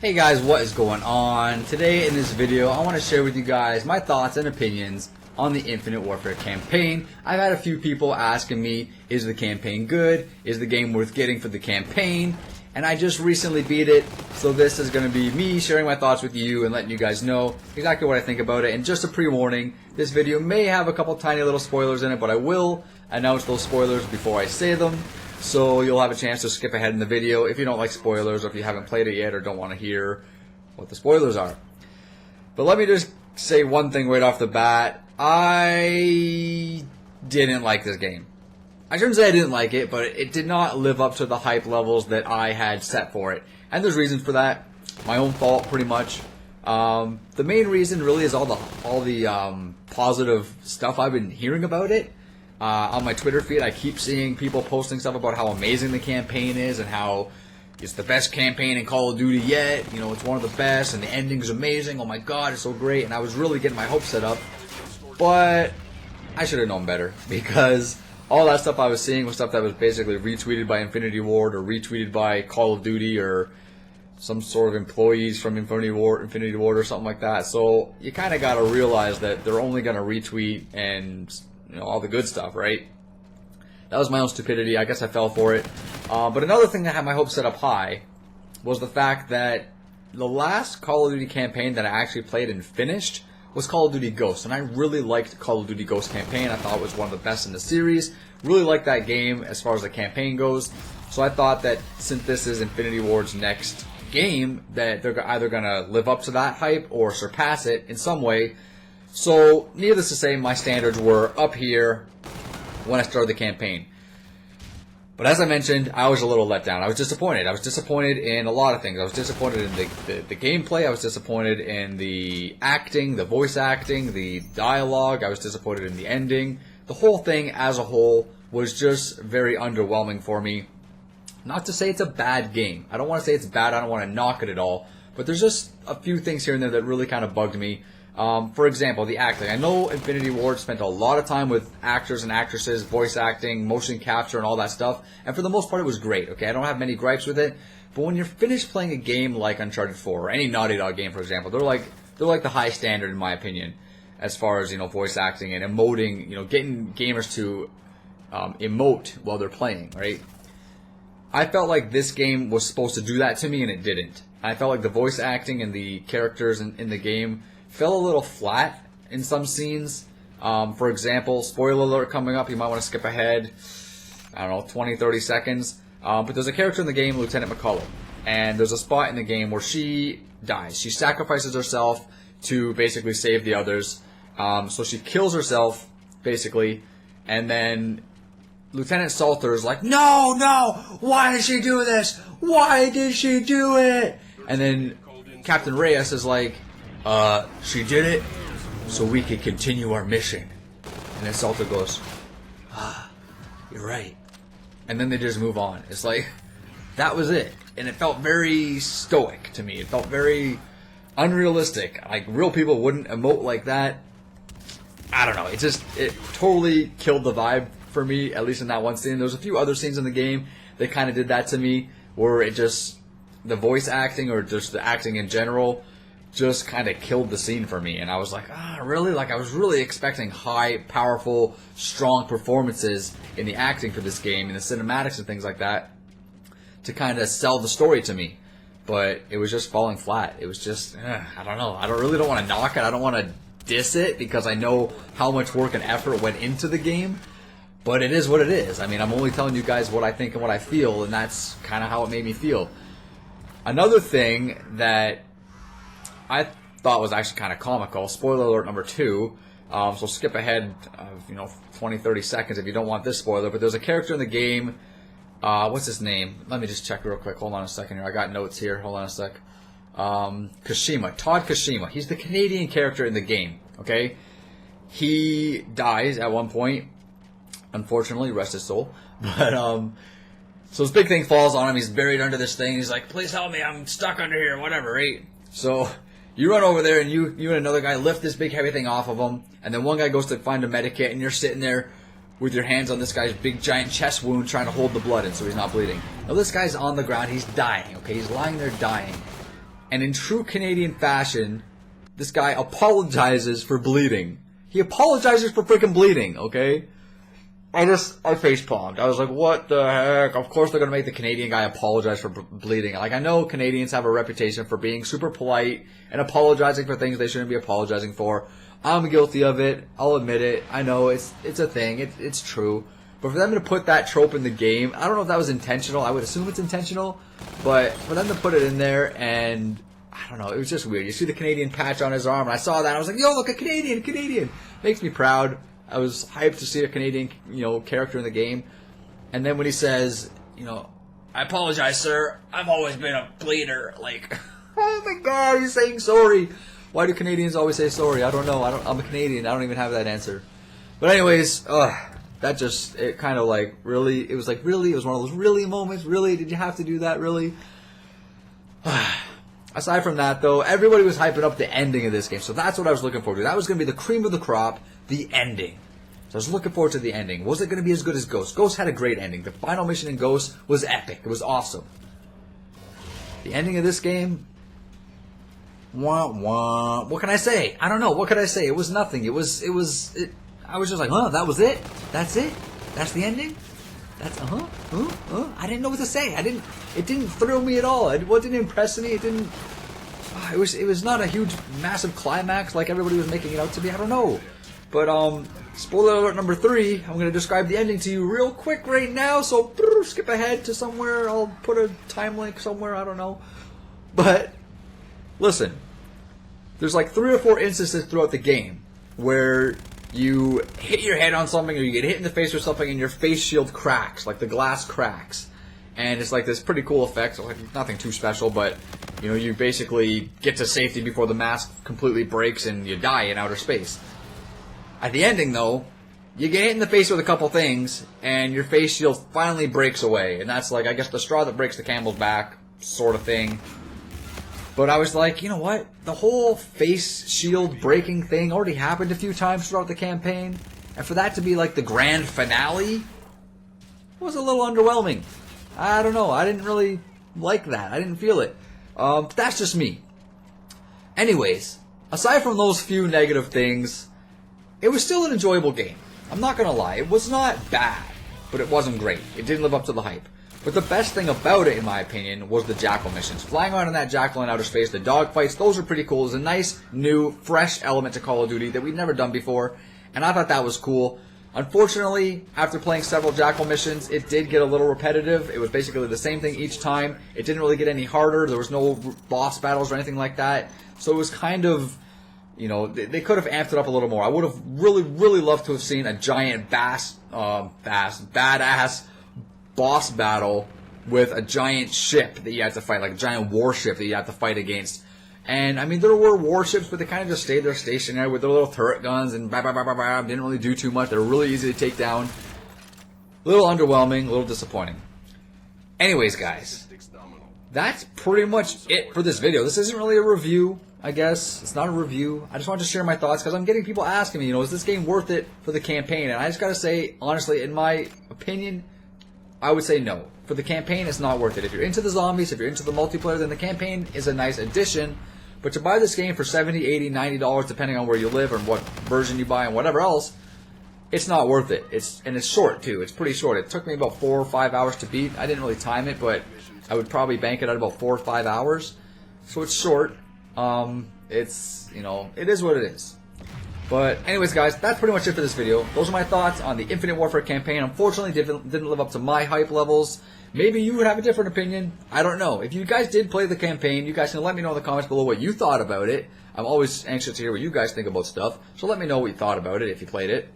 Hey guys, what is going on? Today in this video I want to share with you guys my thoughts and opinions on the Infinite Warfare campaign. I've had a few people asking me, is the campaign good? Is the game worth getting for the campaign? And I just recently beat it, so this is going to be me sharing my thoughts with you and letting you guys know exactly what I think about it. And just a pre-warning, this video may have a couple tiny little spoilers in it, but I will announce those spoilers before I say them. So you'll have a chance to skip ahead in the video if you don't like spoilers or if you haven't played it yet or don't want to hear what the spoilers are. But let me just say one thing right off the bat. I didn't like this game. I shouldn't say I didn't like it, but it did not live up to the hype levels that I had set for it. And there's reasons for that. My own fault, pretty much. The main reason really is all the positive stuff I've been hearing about it. On my Twitter feed, I keep seeing people posting stuff about how amazing the campaign is and how it's the best campaign in Call of Duty yet. You know, it's one of the best and the ending's amazing. Oh my god, it's so great. And I was really getting my hopes set up. But I should have known better, because all that stuff I was seeing was stuff that was basically retweeted by Infinity Ward or retweeted by Call of Duty or some sort of employees from Infinity Ward or something like that. So you kind of got to realize that they're only going to retweet and all the good stuff, right? That was my own stupidity. I guess I fell for it. But another thing that had my hopes set up high was the fact that the last Call of Duty campaign that I actually played and finished was Call of Duty Ghosts. And I really liked Call of Duty Ghosts campaign. I thought it was one of the best in the series. Really liked that game as far as the campaign goes. So I thought that since this is Infinity Ward's next game, that they're either going to live up to that hype or surpass it in some way. So, needless to say, my standards were up here when I started the campaign. But as I mentioned, I was a little let down. I was disappointed. I was disappointed in a lot of things. I was disappointed in the gameplay. I was disappointed in the acting, the voice acting, the dialogue. I was disappointed in the ending. The whole thing as a whole was just very underwhelming for me. Not to say it's a bad game. I don't want to say it's bad. I don't want to knock it at all. But there's just a few things here and there that really kind of bugged me. For example, the acting. I know Infinity Ward spent a lot of time with actors and actresses, voice acting, motion capture, and all that stuff. And for the most part, it was great. Okay, I don't have many gripes with it. But when you're finished playing a game like Uncharted 4 or any Naughty Dog game, for example, they're like the high standard in my opinion, as far as voice acting and emoting. Getting gamers to emote while they're playing. Right. I felt like this game was supposed to do that to me, and it didn't. I felt like the voice acting and the characters in the game fell a little flat in some scenes. For example, spoiler alert coming up, you might want to skip ahead, I don't know, 20, 30 seconds. But there's a character in the game, Lieutenant McCullough, and there's a spot in the game where she dies. She sacrifices herself to basically save the others. So she kills herself, basically, and then Lieutenant Salter is like, no, why did she do this? Why did she do it? And then Captain Reyes is like, she did it so we could continue our mission. And then Salter goes, you're right. And then they just move on. It's like, that was it. And it felt very stoic to me. It felt very unrealistic. Like, real people wouldn't emote like that. I don't know. It totally killed the vibe for me, at least in that one scene. There's a few other scenes in the game that kind of did that to me, where it just, the voice acting or just the acting in general just kind of killed the scene for me. And I was like, really? Like, I was really expecting high, powerful, strong performances in the acting for this game, and the cinematics and things like that, to kind of sell the story to me. But it was just falling flat. It was just, I don't know. I really don't want to knock it. I don't want to diss it, because I know how much work and effort went into the game. But it is what it is. I mean, I'm only telling you guys what I think and what I feel, and that's kind of how it made me feel. Another thing that I thought was actually kind of comical, spoiler alert number 2, so skip ahead, 20, 30 seconds if you don't want this spoiler, but there's a character in the game, what's his name? Let me just check real quick, hold on a second here, I got notes here, hold on a sec. Kashima, Todd Kashima, he's the Canadian character in the game, okay? He dies at one point, unfortunately, rest his soul, but, so this big thing falls on him, he's buried under this thing, he's like, please help me, I'm stuck under here, whatever, right? So you run over there and you and another guy lift this big heavy thing off of him, and then one guy goes to find a medikit, and you're sitting there with your hands on this guy's big giant chest wound trying to hold the blood in so he's not bleeding. Now this guy's on the ground, he's dying, okay? He's lying there dying. And in true Canadian fashion, this guy apologizes for bleeding. He apologizes for freaking bleeding, okay? I facepalmed. I was like, what the heck? Of course they're going to make the Canadian guy apologize for bleeding. Like, I know Canadians have a reputation for being super polite and apologizing for things they shouldn't be apologizing for. I'm guilty of it. I'll admit it. I know it's a thing. It's true. But for them to put that trope in the game, I don't know if that was intentional. I would assume it's intentional. But for them to put it in there, and I don't know, it was just weird. You see the Canadian patch on his arm, and I saw that. I was like, yo, look, a Canadian. Makes me proud. I was hyped to see a Canadian, character in the game. And then when he says, I apologize, sir. I've always been a bleeder. Like, oh my God, he's saying sorry. Why do Canadians always say sorry? I don't know. I'm a Canadian. I don't even have that answer. But anyways, it kind of like, really? It was like, really? It was one of those really moments? Really? Did you have to do that? Really? Aside from that, though, everybody was hyping up the ending of this game. So that's what I was looking forward to. That was going to be the cream of the crop, the ending. So I was looking forward to the ending. Was it going to be as good as Ghost? Ghost had a great ending. The final mission in Ghost was epic. It was awesome. The ending of this game... Wah, wah. What can I say? I don't know. What could I say? It was nothing. I was just like, that was it? That's it? That's the ending? That's, I didn't know what to say. It didn't thrill me at all. It didn't impress me. It was not a huge, massive climax like everybody was making it out to be. I don't know. But, spoiler alert number 3, I'm going to describe the ending to you real quick right now, so skip ahead to somewhere. I'll put a time link somewhere, I don't know. But, listen, there's like 3 or 4 instances throughout the game where you hit your head on something or you get hit in the face or something and your face shield cracks, like the glass cracks. And it's like this pretty cool effect, so like nothing too special, but you basically get to safety before the mask completely breaks and you die in outer space. At the ending, though, you get hit in the face with a couple things, and your face shield finally breaks away. And that's like, I guess, the straw that breaks the camel's back sort of thing. But I was like, you know what? The whole face shield breaking thing already happened a few times throughout the campaign. And for that to be like the grand finale was a little underwhelming. I don't know. I didn't really like that. I didn't feel it. But that's just me. Anyways, aside from those few negative things... It was still an enjoyable game. I'm not going to lie. It was not bad, but it wasn't great. It didn't live up to the hype. But the best thing about it, in my opinion, was the Jackal missions. Flying around in that Jackal in outer space, the dogfights, those were pretty cool. It was a nice, new, fresh element to Call of Duty that we'd never done before, and I thought that was cool. Unfortunately, after playing several Jackal missions, it did get a little repetitive. It was basically the same thing each time. It didn't really get any harder. There was no boss battles or anything like that. So it was kind of... they could have amped it up a little more. I would have really, really loved to have seen a giant badass boss battle with a giant ship that you had to fight, like a giant warship that you had to fight against. And, I mean, there were warships, but they kind of just stayed there stationary with their little turret guns and didn't really do too much. They were really easy to take down. A little underwhelming, a little disappointing. Anyways, guys, that's pretty much it for this video. This isn't really a review. I guess it's not a review. I just wanted to share my thoughts because I'm getting people asking me, is this game worth it for the campaign? And I just gotta say, honestly, in my opinion, I would say no. For the campaign, it's not worth it. If you're into the zombies, if you're into the multiplayer, then the campaign is a nice addition. But to buy this game for $70, $80, $90, depending on where you live and what version you buy and whatever else, it's not worth it. It's short too. It's pretty short. It took me about 4 or 5 hours to beat. I didn't really time it, but I would probably bank it at about 4 or 5 hours. So it's short. It's, it is what it is. But anyways, guys, that's pretty much it for this video. Those are my thoughts on the Infinite Warfare campaign. Unfortunately, didn't live up to my hype levels. Maybe you would have a different opinion. I don't know. If you guys did play the campaign, you guys can let me know in the comments below what you thought about it. I'm always anxious to hear what you guys think about stuff. So let me know what you thought about it if you played it.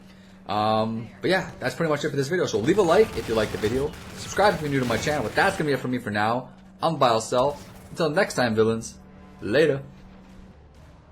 But yeah, that's pretty much it for this video. So leave a like if you liked the video. Subscribe if you're new to my channel. But that's going to be it for me for now. I'm Bile Self. Until next time, villains. Later.